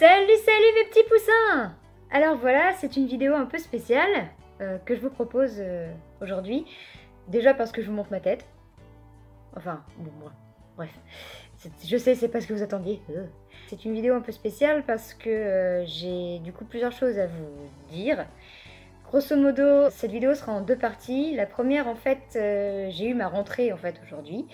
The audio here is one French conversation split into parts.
Salut, salut mes petits poussins! Alors voilà, c'est une vidéo un peu spéciale que je vous propose aujourd'hui. Déjà parce que je vous montre ma tête. Enfin, bon, bref. Je sais, c'est pas ce que vous attendiez. C'est une vidéo un peu spéciale parce que j'ai du coup plusieurs choses à vous dire. Grosso modo, cette vidéo sera en deux parties. La première, en fait, j'ai eu ma rentrée en fait aujourd'hui.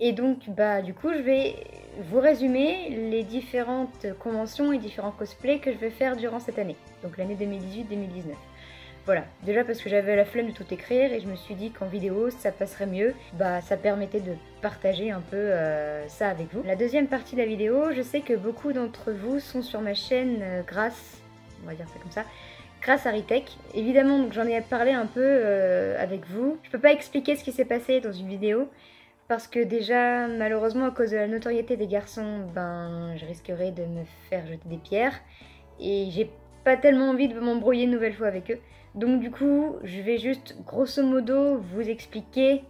Et donc, du coup, je vais vous résumer les différentes conventions et différents cosplays que je vais faire durant cette année. Donc l'année 2018-2019. Voilà, déjà parce que j'avais la flemme de tout écrire et je me suis dit qu'en vidéo ça passerait mieux, ça permettait de partager un peu ça avec vous. La deuxième partie de la vidéo, je sais que beaucoup d'entre vous sont sur ma chaîne grâce, on va dire ça comme ça, grâce à Ritech. Évidemment, donc j'en ai parlé un peu avec vous. Je peux pas expliquer ce qui s'est passé dans une vidéo parce que déjà, malheureusement, à cause de la notoriété des garçons, je risquerais de me faire jeter des pierres et j'ai pas tellement envie de m'embrouiller une nouvelle fois avec eux. Donc du coup, je vais juste grosso modo vous expliquer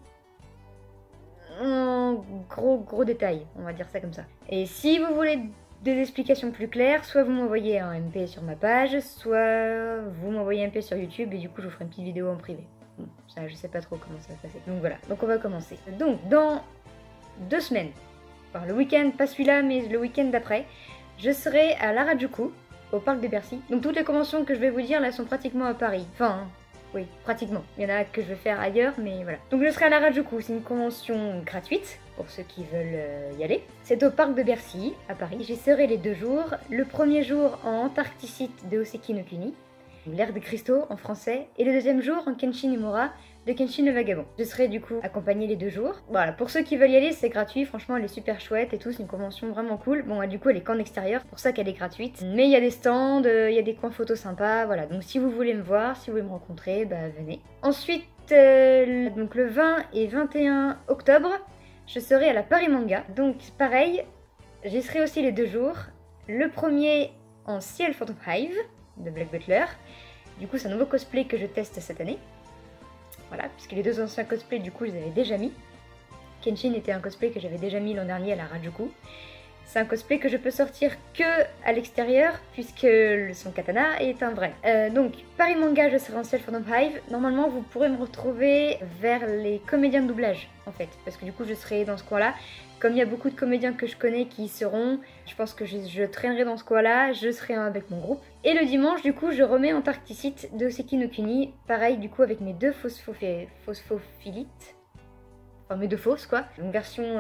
en gros détails, on va dire ça comme ça. Et si vous voulez des explications plus claires, soit vous m'envoyez un MP sur ma page, soit vous m'envoyez un MP sur YouTube et du coup je vous ferai une petite vidéo en privé. Bon, ça je sais pas trop comment ça va se passer. Donc voilà, donc on va commencer. Donc dans 2 semaines, enfin le week-end, pas celui-là mais le week-end d'après, je serai à l'Harajuku, au parc de Bercy. Donc toutes les conventions que je vais vous dire là sont pratiquement à Paris. Enfin, oui, pratiquement. Il y en a que je vais faire ailleurs, mais voilà. Donc je serai à l'Harajuku, c'est une convention gratuite pour ceux qui veulent y aller. C'est au parc de Bercy, à Paris. J'y serai les 2 jours. Le premier jour en Antarcticite de Hoseki no Kuni, l'ère des cristaux en français, et le deuxième jour en Kenshin Imura de Kenshin le Vagabond. Je serai du coup accompagnée les 2 jours. Voilà, pour ceux qui veulent y aller, c'est gratuit, franchement elle est super chouette et tout, c'est une convention vraiment cool. Bon, du coup elle est qu'en extérieur, c'est pour ça qu'elle est gratuite. Mais il y a des stands, il y a des coins photos sympas, voilà. Donc si vous voulez me voir, si vous voulez me rencontrer, venez. Ensuite, donc le 20 et 21 octobre, je serai à la Paris Manga. Donc pareil, j'y serai aussi les 2 jours. Le premier en Ciel Phantom Hive de Black Butler. Du coup c'est un nouveau cosplay que je teste cette année. Voilà, puisque les 2 anciens cosplays, du coup, je les avais déjà mis. Kenshin était un cosplay que j'avais déjà mis l'an dernier à la Harajuku. C'est un cosplay que je peux sortir que à l'extérieur, puisque son katana est un vrai. Donc, Paris Manga, je serai en Ciel Phantom Hive. Normalement, vous pourrez me retrouver vers les comédiens de doublage, en fait. Parce que du coup, je serai dans ce coin-là. Comme il y a beaucoup de comédiens que je connais qui y seront, je pense que je traînerai dans ce coin-là, je serai avec mon groupe. Et le dimanche, du coup, je remets Antarcticite de Hoseki no Kuni, pareil, du coup, avec mes 2 phosphophilites. Enfin, mes 2 fausses, quoi. Une version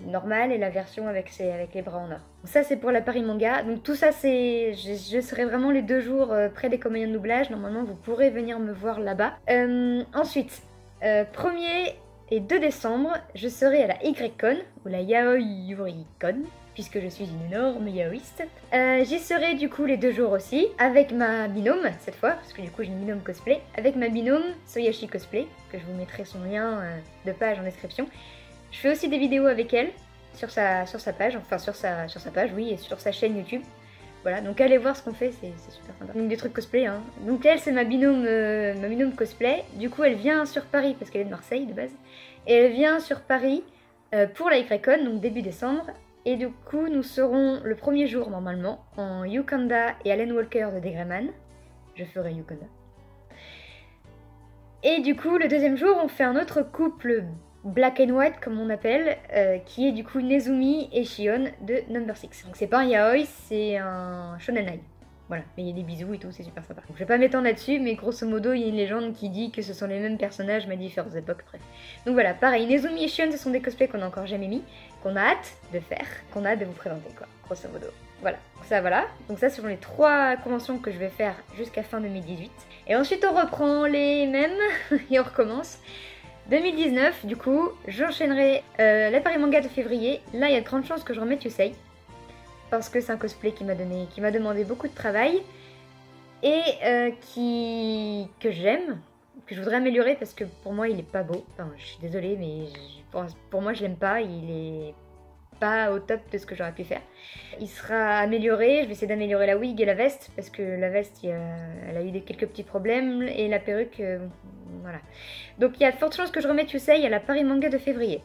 normale et la version avec les bras en or. Donc ça, c'est pour la Paris Manga. Donc tout ça, c'est... Je serai vraiment les 2 jours près des comédiens de doublage. Normalement, vous pourrez venir me voir là-bas. Ensuite, 1er... et 2 décembre, je serai à la Y-Con, ou la Yaoi-Yuri-Con, puisque je suis une énorme yaoïste. J'y serai du coup les 2 jours aussi, avec ma binôme, cette fois, parce que du coup j'ai une binôme cosplay, avec ma binôme Soyashi Cosplay, que je vous mettrai son lien de page en description. Je fais aussi des vidéos avec elle, sur sa page, enfin sur sa page, oui, et sur sa chaîne YouTube. Voilà, donc allez voir ce qu'on fait, c'est super sympa. Donc des trucs cosplay, hein. Donc elle, c'est ma binôme cosplay. Du coup, elle vient sur Paris, parce qu'elle est de Marseille de base. Et elle vient sur Paris pour la Y-Con, donc début décembre. Et du coup, nous serons le premier jour, normalement, en Yukanda et Alan Walker de Degrayman. Je ferai Yukanda. Et du coup, le deuxième jour, on fait un autre couple black and white, comme on appelle, qui est du coup Nezumi et Shion de Number 6. Donc c'est pas un yaoi, c'est un shonenai. Voilà, mais il y a des bisous et tout, c'est super sympa. Donc je vais pas m'étendre là-dessus, mais grosso modo, il y a une légende qui dit que ce sont les mêmes personnages, mais à différentes époques, bref. Donc voilà, pareil, Nezumi et Shion, ce sont des cosplays qu'on a encore jamais mis, qu'on a hâte de faire, qu'on a hâte de vous présenter, quoi, grosso modo. Voilà, voilà. Donc ça, ce sont les 3 conventions que je vais faire jusqu'à fin 2018. Et ensuite, on reprend les mêmes, et on recommence. 2019, du coup, j'enchaînerai la Paris Manga de février. Là, il y a de grandes chances que je remette Yusei. Parce que c'est un cosplay qui m'a demandé beaucoup de travail. Et que j'aime, que je voudrais améliorer parce que pour moi, il est pas beau. Enfin, je suis désolée, mais pour moi, je l'aime pas. Il est pas au top de ce que j'aurais pu faire. Il sera amélioré, je vais essayer d'améliorer la wig et la veste, parce que la veste, elle a eu quelques petits problèmes, et la perruque, voilà. Donc il y a de fortes chances que je remette Yusei à la Paris Manga de février.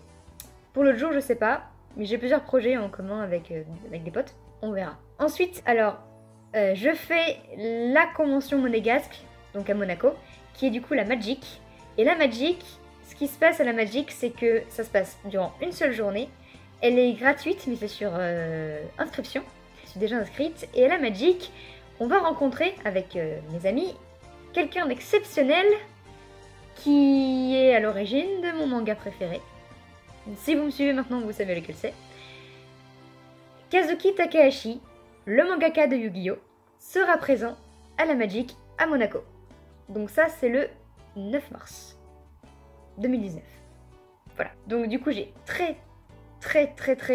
Pour l'autre jour, je sais pas, mais j'ai plusieurs projets en commun avec des potes, on verra. Ensuite, alors, Je fais la convention monégasque, donc à Monaco, qui est du coup la Magic. Et la Magic, ce qui se passe à la Magic, c'est que ça se passe durant une seule journée. Elle est gratuite, mais c'est sur inscription. Je suis déjà inscrite. Et à la Magic, on va rencontrer avec mes amis quelqu'un d'exceptionnel qui est à l'origine de mon manga préféré. Si vous me suivez maintenant, vous savez lequel c'est. Kazuki Takahashi, le mangaka de Yu-Gi-Oh, sera présent à la Magic à Monaco. Donc ça, c'est le 9 mars 2019. Voilà. Donc du coup, j'ai très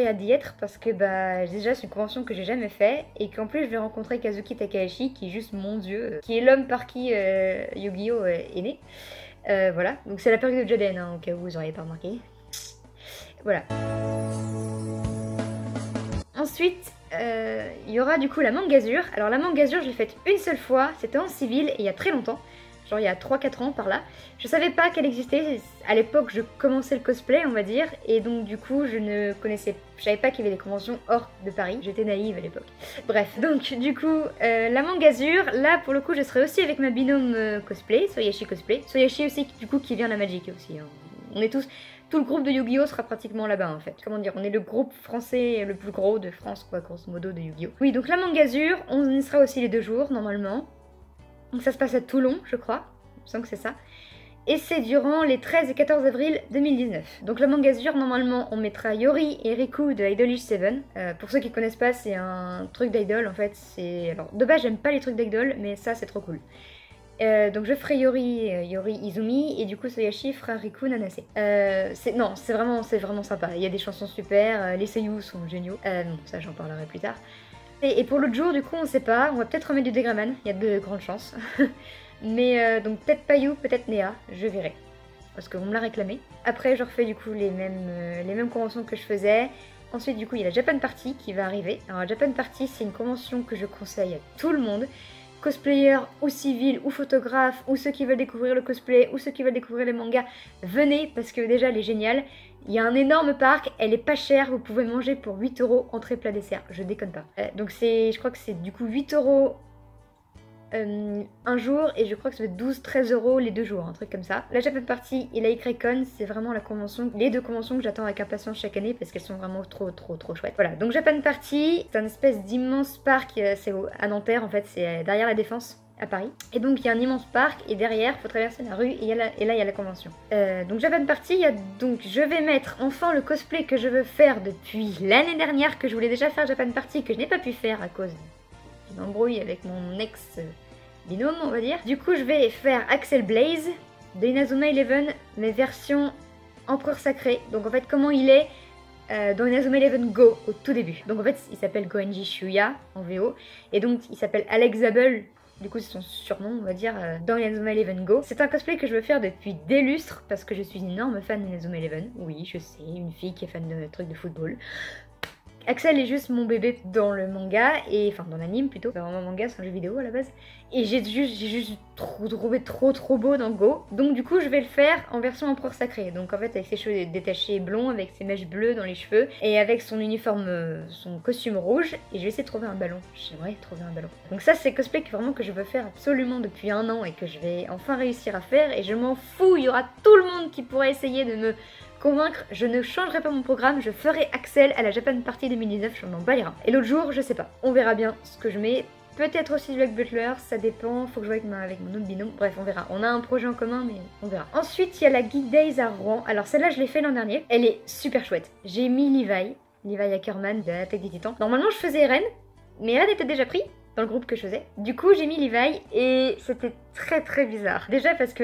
hâte d'y être parce que déjà c'est une convention que j'ai jamais fait et qu'en plus je vais rencontrer Kazuki Takahashi qui est juste mon dieu, qui est l'homme par qui Yu-Gi-Oh est né. Voilà, donc c'est la période de Joden, hein, au cas où vous n'auriez pas remarqué. Voilà. Ensuite, il y aura du coup la Mangazure. Alors la Mangazure, je l'ai faite une seule fois, c'était en civil et il y a très longtemps. Genre il y a 3-4 ans par là. Je savais pas qu'elle existait, à l'époque je commençais le cosplay on va dire, et donc du coup je savais pas qu'il y avait des conventions hors de Paris, j'étais naïve à l'époque. Bref, donc du coup la Mangazure, là pour le coup je serai aussi avec ma binôme cosplay, Soyashi cosplay. Soyashi aussi du coup qui vient de la Magic aussi, hein. On est tous, tout le groupe de Yu-Gi-Oh sera pratiquement là-bas en fait. Comment dire, on est le groupe français le plus gros de France quoi, grosso modo de Yu-Gi-Oh. Oui donc la Mangazure, on y sera aussi les 2 jours normalement. Donc ça se passe à Toulon, je crois. Il me semble que c'est ça. Et c'est durant les 13 et 14 avril 2019. Donc la Mangazure, normalement, on mettra Yori et Riku de Idolish 7. Pour ceux qui connaissent pas, c'est un truc d'idol, en fait. Alors, de base, j'aime pas les trucs d'idol, mais ça, c'est trop cool. Donc je ferai Yori Izumi, et du coup Soyashi fera Riku Nanase. C'est vraiment sympa. Il y a des chansons super, les seiyuu sont géniaux. Bon, ça, j'en parlerai plus tard. Et pour l'autre jour, du coup, on sait pas. On va peut-être remettre du Degraman, il y a de grandes chances. Mais donc peut-être Payu, peut-être Néa, je verrai. Parce qu'on me l'a réclamé. Après, je refais du coup les mêmes conventions que je faisais. Ensuite, du coup, il y a la Japan Party qui va arriver. Alors, la Japan Party, c'est une convention que je conseille à tout le monde. Cosplayer ou civil ou photographe ou ceux qui veulent découvrir le cosplay ou ceux qui veulent découvrir les mangas, venez parce que déjà elle est géniale. Il y a un énorme parc, elle est pas chère, vous pouvez manger pour 8 € entrée plat dessert, je déconne pas. Donc je crois que c'est du coup 8 € un jour et je crois que ça va être 12-13 € les 2 jours, un truc comme ça. La Japan Party et la Y-Con, c'est vraiment la convention, les 2 conventions que j'attends avec impatience chaque année parce qu'elles sont vraiment trop chouettes. Voilà, donc Japan Party, c'est un espèce d'immense parc, c'est à Nanterre en fait, c'est derrière la Défense à Paris. Et donc il y a un immense parc et derrière il faut traverser la rue et là il y a la convention. Donc Japan Party, donc je vais mettre enfin le cosplay que je veux faire depuis l'année dernière, que je voulais déjà faire Japan Party, que je n'ai pas pu faire à cause d'une embrouille avec mon ex binôme on va dire. Du coup je vais faire Axel Blaze de Inazuma Eleven, mais version Empereur Sacré. Donc en fait comment il est dans Inazuma Eleven Go au tout début. Donc en fait il s'appelle Goenji Shuya en VO et donc il s'appelle Alex Zabel. Du coup c'est son surnom on va dire dans Inazuma Eleven Go. C'est un cosplay que je veux faire depuis des lustres parce que je suis une énorme fan d'Inazuma Eleven. Oui je sais, une fille qui est fan de trucs de football. Axel est juste mon bébé dans le manga, et enfin dans l'anime plutôt, c'est vraiment un manga, c'est un jeu vidéo à la base. Et j'ai juste trouvé trop beau dans Go. Donc du coup je vais le faire en version Empereur Sacré. Donc en fait avec ses cheveux détachés blonds, avec ses mèches bleues dans les cheveux, et avec son uniforme, son costume rouge. Et je vais essayer de trouver un ballon. J'aimerais trouver un ballon. Donc ça c'est cosplay que je veux faire absolument depuis 1 an et que je vais enfin réussir à faire. Et je m'en fous, il y aura tout le monde qui pourra essayer de me convaincre, je ne changerai pas mon programme, je ferai Axel à la Japan Party 2019, je m'en bats les reins. Et l'autre jour, je sais pas, on verra bien ce que je mets. Peut-être aussi du Black Butler, ça dépend, faut que je vois avec mon autre binôme. Bref, on verra. On a un projet en commun, mais on verra. Ensuite, il y a la Geek Days à Rouen. Alors celle-là, je l'ai fait l'an dernier. Elle est super chouette. J'ai mis Levi Ackerman de l'Attaque des Titans. Normalement, je faisais Eren, mais Eren était déjà pris dans le groupe que je faisais. Du coup, j'ai mis Levi et c'était très bizarre. Déjà parce que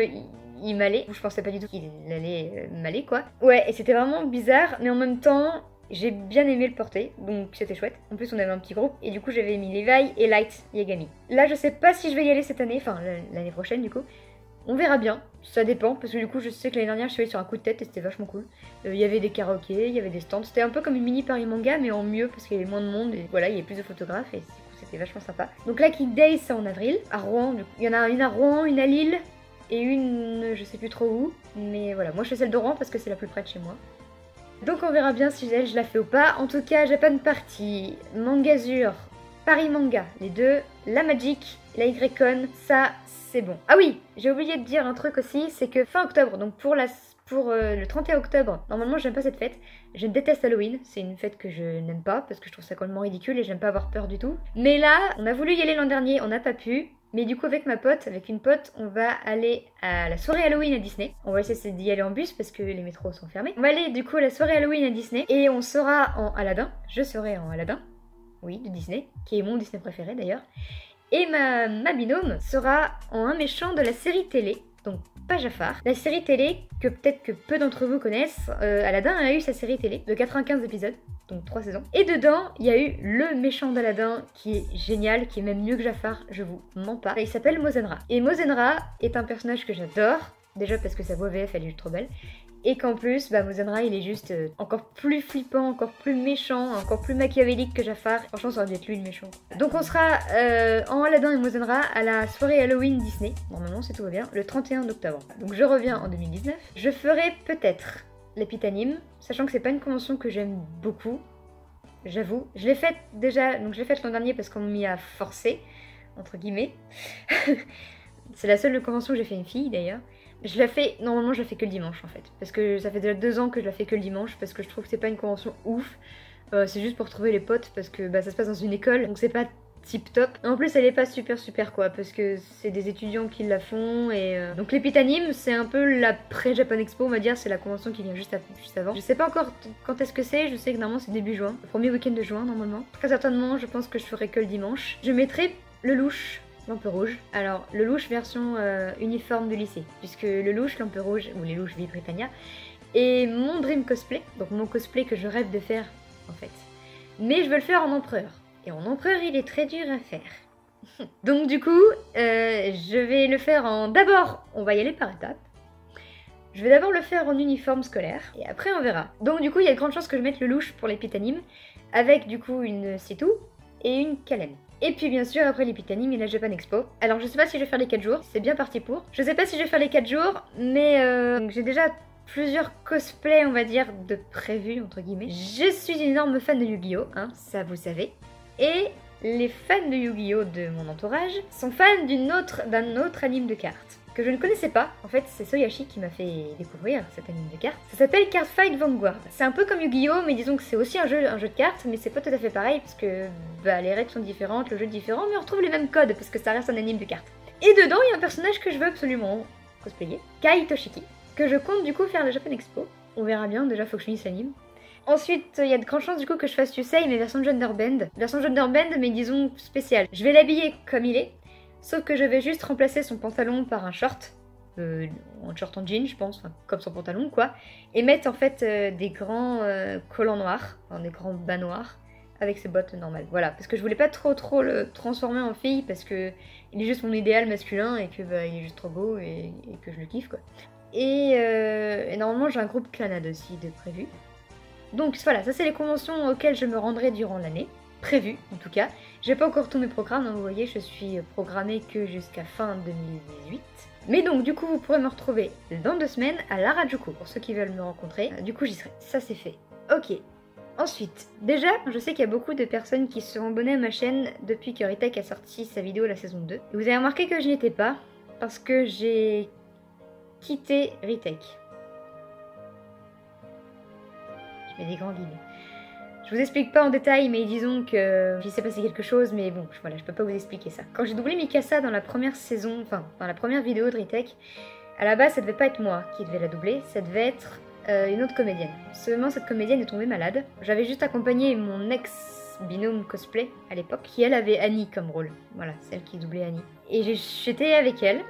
il m'allait, je pensais pas du tout qu'il allait m'aller quoi. Ouais, et c'était vraiment bizarre, mais en même temps, j'ai bien aimé le porter, donc c'était chouette. En plus, on avait un petit groupe, et du coup, j'avais mis Levi et Light Yagami. Là, je sais pas si je vais y aller cette année, enfin l'année prochaine du coup. On verra bien, ça dépend, parce que du coup, je sais que l'année dernière, je suis allée sur un coup de tête et c'était vachement cool. Il y avait des karaokés, il y avait des stands, c'était un peu comme une mini Paris Manga, mais en mieux, parce qu'il y avait moins de monde, et voilà, il y avait plus de photographes, et du coup, c'était vachement sympa. Donc la Geek Days, c'est en avril, à Rouen, il y en a une à Rouen, une à Lille, et une je sais plus trop où, mais voilà, moi je fais celle de Rouen parce que c'est la plus près de chez moi. Donc on verra bien si je la fais ou pas. En tout cas, Japan Party, Mangazure, Paris Manga, les deux, la Magic, la YCon, ça c'est bon. Ah oui, j'ai oublié de dire un truc aussi, c'est que fin octobre, donc pour le 31 octobre, normalement j'aime pas cette fête, je déteste Halloween, c'est une fête que je n'aime pas parce que je trouve ça complètement ridicule et j'aime pas avoir peur du tout. Mais là, on a voulu y aller l'an dernier, on n'a pas pu, mais du coup avec une pote, on va aller à la soirée Halloween à Disney. On va essayer d'y aller en bus parce que les métros sont fermés. On va aller du coup à la soirée Halloween à Disney et on sera en Aladdin, je serai en Aladdin, oui, de Disney, qui est mon Disney préféré d'ailleurs. Et ma binôme sera en un méchant de la série télé, donc pas Jafar. La série télé que peut-être que peu d'entre vous connaissent, Aladdin a eu sa série télé de 95 épisodes, donc 3 saisons. Et dedans, il y a eu le méchant d'Aladdin qui est génial, qui est même mieux que Jafar, je vous mens pas. Il s'appelle Mozenra. Et Mozenra est un personnage que j'adore, déjà parce que sa voix VF elle est trop belle. Et qu'en plus, Mozenra il est juste encore plus flippant, encore plus méchant, encore plus machiavélique que Jafar. Franchement, ça aurait dû être lui le méchant. Donc on sera en Aladdin et Mozenra à la soirée Halloween Disney, normalement si tout va bien, le 31 octobre. Donc je reviens en 2019. Je ferai peut-être l'Épitanime, sachant que c'est pas une convention que j'aime beaucoup, j'avoue. Je l'ai faite déjà, donc je l'ai faite l'an dernier parce qu'on m'y a forcé, entre guillemets. C'est la seule convention que j'ai fait une fille d'ailleurs. Normalement je la fais que le dimanche en fait, parce que ça fait déjà 2 ans que je la fais que le dimanche, parce que je trouve que c'est pas une convention ouf, c'est juste pour trouver les potes, parce que ça se passe dans une école, donc c'est pas tip top. En plus elle est pas super quoi, parce que c'est des étudiants qui la font, et donc l'Épitanime c'est un peu l'après Japan Expo on va dire, c'est la convention qui vient juste avant. Je sais pas encore quand est-ce que c'est, je sais que normalement c'est début juin, le premier week-end de juin normalement. Très certainement je pense que je ferai que le dimanche. Je mettrai le louche, Lampe rouge. Alors, le louche version uniforme de lycée, puisque le louche, Lampe rouge, ou les louches Vie Britannia, est mon dream cosplay, donc mon cosplay que je rêve de faire, en fait. Mais je veux le faire en empereur. Et en empereur, il est très dur à faire. Donc du coup, je vais le faire en... D'abord, on va y aller par étapes. Je vais d'abord le faire en uniforme scolaire, et après on verra. Donc du coup, il y a de grandes chances que je mette le louche pour l'Épitanime, avec du coup une c'est tout, et une calène. Et puis bien sûr, après l'Épitanime, il y a la Japan Expo. Alors je sais pas si je vais faire les 4 jours, c'est bien parti pour. Je sais pas si je vais faire les 4 jours, mais j'ai déjà plusieurs cosplays, on va dire, de prévus, entre guillemets. Je suis une énorme fan de Yu-Gi-Oh, hein, ça vous savez. Et les fans de Yu-Gi-Oh de mon entourage sont fans d'un autre anime de cartes que je ne connaissais pas. En fait, c'est Soyashi qui m'a fait découvrir cet anime de cartes. Ça s'appelle Cardfight Vanguard. C'est un peu comme Yu-Gi-Oh, mais disons que c'est aussi un jeu de cartes, mais c'est pas tout à fait pareil, parce que les règles sont différentes, le jeu est différent, mais on retrouve les mêmes codes, parce que ça reste un anime de cartes. Et dedans, il y a un personnage que je veux absolument cosplayer, Kai Toshiki, que je compte du coup faire à la Japan Expo. On verra bien, déjà faut que je finisse l'anime. Ensuite, il y a de grandes chances du coup que je fasse Yusei, mais version Genderbend. Version Genderbend, mais disons spéciale. Je vais l'habiller comme il est, sauf que je vais juste remplacer son pantalon par un short, un short en jean je pense, enfin, comme son pantalon quoi, et mettre en fait des grands collants noirs, enfin, des grands bas noirs, avec ses bottes normales. Voilà, parce que je voulais pas trop le transformer en fille, parce que il est juste mon idéal masculin, et que il est juste trop beau, et que je le kiffe quoi. Et normalement j'ai un groupe Clanade aussi de prévu. Donc voilà, ça c'est les conventions auxquelles je me rendrai durant l'année. Prévu en tout cas. J'ai pas encore tous mes programmes, hein, vous voyez, je suis programmée que jusqu'à fin 2018. Mais donc du coup vous pourrez me retrouver dans 2 semaines à l'Harajuku, pour ceux qui veulent me rencontrer. Du coup j'y serai, ça c'est fait. Ok. Ensuite, déjà, je sais qu'il y a beaucoup de personnes qui se sont abonnées à ma chaîne depuis que Ritech a sorti sa vidéo la saison 2. Et vous avez remarqué que je n'y étais pas, parce que j'ai quitté Ritech. Je mets des grands guillemets. Je vous explique pas en détail, mais disons que il s'est passé quelque chose, mais bon, voilà, je peux pas vous expliquer ça. Quand j'ai doublé Mikasa dans la première saison, enfin, dans la première vidéo de Ritech, à la base, ça devait pas être moi qui devais la doubler, ça devait être une autre comédienne. Seulement, cette comédienne est tombée malade. J'avais juste accompagné mon ex-binôme cosplay à l'époque, qui elle avait Annie comme rôle. Voilà, celle qui doublait Annie. Et j'étais avec elle.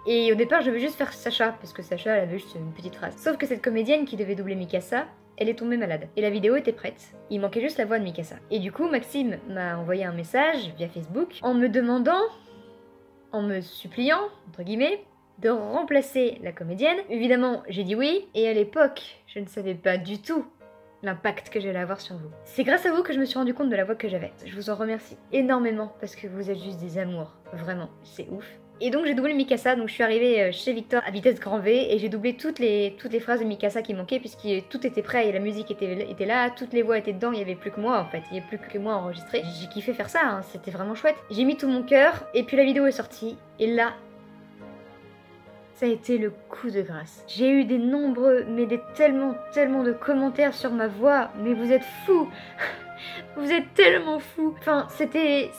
Et au départ, je devais juste faire Sacha, parce que Sacha, elle avait juste une petite phrase. Sauf que cette comédienne qui devait doubler Mikasa, elle est tombée malade. Et la vidéo était prête. Il manquait juste la voix de Mikasa. Et du coup, Maxime m'a envoyé un message via Facebook en me demandant, en me suppliant, entre guillemets, de remplacer la comédienne. Évidemment, j'ai dit oui. Et à l'époque, je ne savais pas du tout l'impact que j'allais avoir sur vous. C'est grâce à vous que je me suis rendu compte de la voix que j'avais. Je vous en remercie énormément parce que vous êtes juste des amours. Vraiment, c'est ouf. Et donc j'ai doublé Mikasa, donc je suis arrivée chez Victor à vitesse grand V et j'ai doublé toutes les phrases de Mikasa qui manquaient puisque tout était prêt et la musique était là, toutes les voix étaient dedans, il y avait plus que moi en fait, il y avait plus que moi enregistré. J'ai kiffé faire ça, hein, c'était vraiment chouette. J'ai mis tout mon cœur et puis la vidéo est sortie et là, ça a été le coup de grâce. J'ai eu des nombreux, mais tellement de commentaires sur ma voix, mais vous êtes fous. Vous êtes tellement fous. Enfin, c'était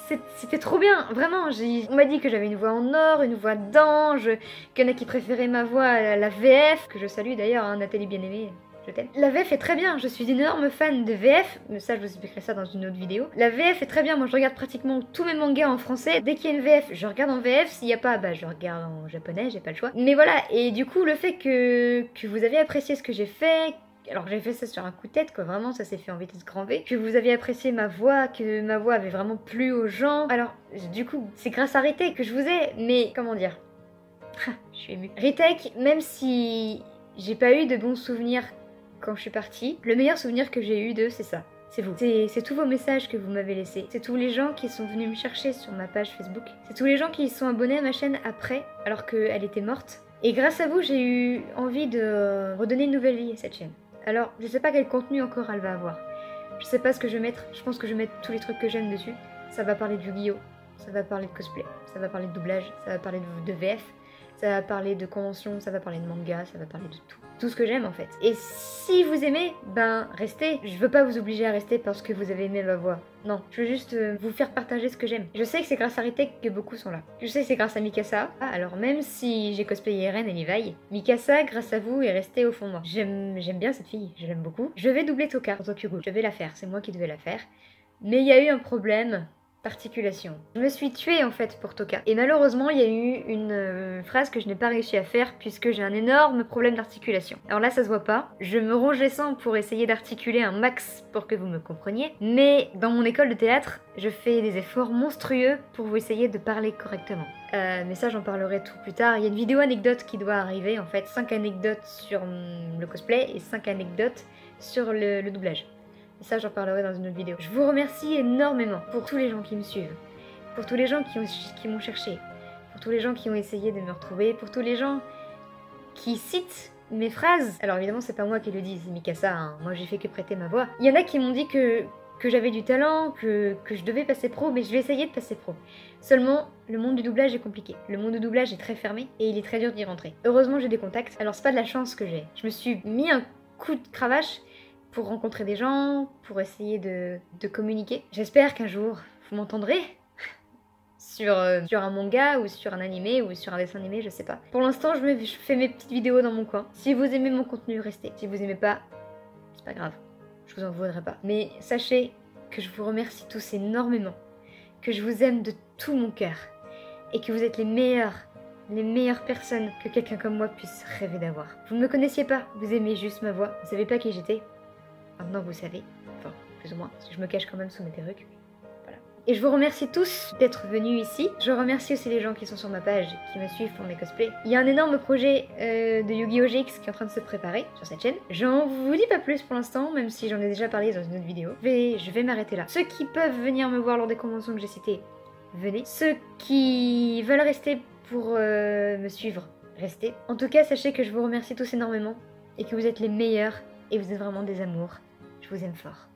trop bien, vraiment. On m'a dit que j'avais une voix en or, une voix d'ange, qu'il y en a qui préféraient ma voix à la VF, que je salue d'ailleurs, hein, Nathalie bien-aimée. Je t'aime. La VF est très bien, je suis une énorme fan de VF, mais ça je vous expliquerai ça dans une autre vidéo. La VF est très bien, moi je regarde pratiquement tous mes mangas en français. Dès qu'il y a une VF, je regarde en VF, s'il n'y a pas, bah je regarde en japonais, j'ai pas le choix. Mais voilà, et du coup le fait que vous avez apprécié ce que j'ai fait, alors j'ai fait ça sur un coup de tête quoi, vraiment ça s'est fait en vitesse grand V, que vous aviez apprécié ma voix, que ma voix avait vraiment plu aux gens. Alors du coup c'est grâce à Retake que je vous ai, mais comment dire, je suis émue. Retake, même si j'ai pas eu de bons souvenirs quand je suis partie, le meilleur souvenir que j'ai eu d'eux c'est ça. C'est vous. C'est tous vos messages que vous m'avez laissés. C'est tous les gens qui sont venus me chercher sur ma page Facebook. C'est tous les gens qui sont abonnés à ma chaîne après, alors qu'elle était morte. Et grâce à vous, j'ai eu envie de redonner une nouvelle vie à cette chaîne. Alors, je sais pas quel contenu encore elle va avoir. Je sais pas ce que je vais mettre. Je pense que je vais mettre tous les trucs que j'aime dessus. Ça va parler de Yu-Gi-Oh! Ça va parler de cosplay. Ça va parler de doublage. Ça va parler de VF. Ça va parler de convention. Ça va parler de manga. Ça va parler de tout. Tout ce que j'aime en fait. Et si vous aimez, ben restez. Je veux pas vous obliger à rester parce que vous avez aimé ma voix. Non, je veux juste vous faire partager ce que j'aime. Je sais que c'est grâce à Retake que beaucoup sont là. Je sais que c'est grâce à Mikasa. Ah, alors même si j'ai cosplayé Eren et Levi, Mikasa, grâce à vous, est restée au fond de moi. J'aime bien cette fille, je l'aime beaucoup. Je vais doubler Toka pour Tokyo Ghoul. Je vais la faire, c'est moi qui devais la faire. Mais il y a eu un problème. Articulation. Je me suis tuée en fait pour Toka. Et malheureusement, il y a eu une phrase que je n'ai pas réussi à faire puisque j'ai un énorme problème d'articulation. Alors là, ça se voit pas. Je me ronge les sangs pour essayer d'articuler un max pour que vous me compreniez. Mais dans mon école de théâtre, je fais des efforts monstrueux pour vous essayer de parler correctement. Mais ça, j'en parlerai tout plus tard. Il y a une vidéo anecdote qui doit arriver en fait. 5 anecdotes sur le cosplay et 5 anecdotes sur le doublage. Et ça, j'en parlerai dans une autre vidéo. Je vous remercie énormément pour tous les gens qui me suivent, pour tous les gens qui m'ont cherché, pour tous les gens qui ont essayé de me retrouver, pour tous les gens qui citent mes phrases. Alors évidemment, c'est pas moi qui le dis, c'est Mikasa, hein. Moi j'ai fait que prêter ma voix. Il y en a qui m'ont dit que j'avais du talent, que je devais passer pro, mais je vais essayer de passer pro. Seulement, le monde du doublage est compliqué. Le monde du doublage est très fermé et il est très dur d'y rentrer. Heureusement, j'ai des contacts, alors c'est pas de la chance que j'ai. Je me suis mis un coup de cravache pour rencontrer des gens, pour essayer de communiquer. J'espère qu'un jour, vous m'entendrez sur un manga, ou sur un animé, ou sur un dessin animé, je sais pas. Pour l'instant, je fais mes petites vidéos dans mon coin. Si vous aimez mon contenu, restez. Si vous aimez pas, c'est pas grave. Je vous en voudrais pas. Mais sachez que je vous remercie tous énormément, que je vous aime de tout mon cœur, et que vous êtes les meilleures personnes que quelqu'un comme moi puisse rêver d'avoir. Vous ne me connaissiez pas, vous aimez juste ma voix, vous savez pas qui j'étais. Maintenant vous savez, enfin plus ou moins, parce que je me cache quand même sous mes perruques. Voilà. Et je vous remercie tous d'être venus ici. Je remercie aussi les gens qui sont sur ma page, qui me suivent pour mes cosplays. Il y a un énorme projet de Yu-Gi-Oh! GX qui est en train de se préparer sur cette chaîne. J'en vous dis pas plus pour l'instant, même si j'en ai déjà parlé dans une autre vidéo. Je vais m'arrêter là. Ceux qui peuvent venir me voir lors des conventions que j'ai citées, venez. Ceux qui veulent rester pour me suivre, restez. En tout cas, sachez que je vous remercie tous énormément et que vous êtes les meilleurs et vous êtes vraiment des amours. Je vous aime fort.